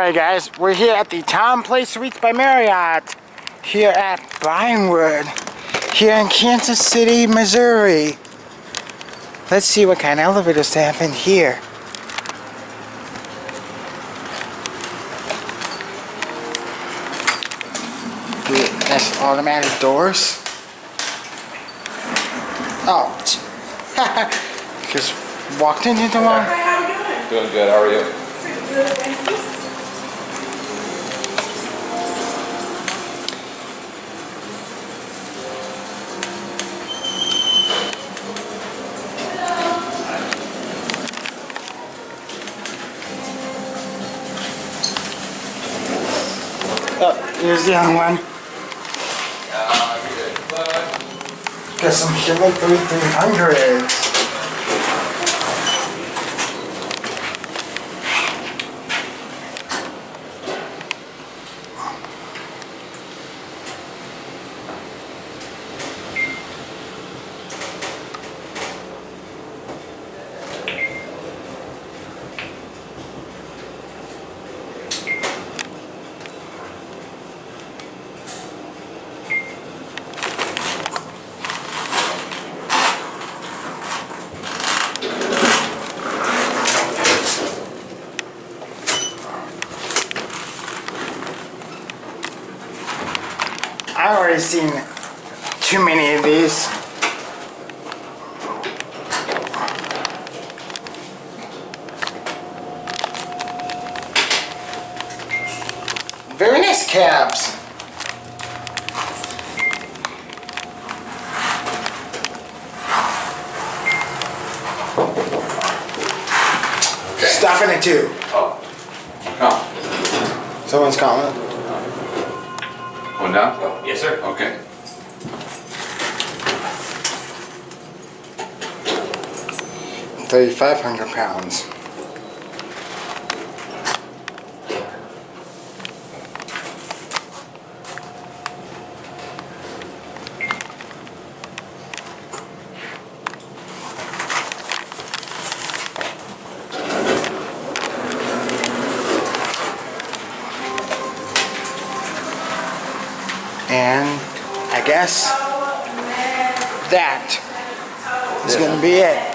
Alright guys, we're here at the TownePlace Suites by Marriott here at Briarcliff here in Kansas City, Missouri. Let's see what kind of elevators they have in here. That's automatic doors. Oh, just walked into the one. Hi, how are you doing? Doing good, how are you? Pretty good, thank you. Oh, here's the other one. Got some Schindler 3300s. I've already seen too many of these. Very nice cabs. Okay. Stuff in it too. Oh. Oh. Someone's calling. One down? Yes, sir. Okay. £3,500. And I guess that is going to be it.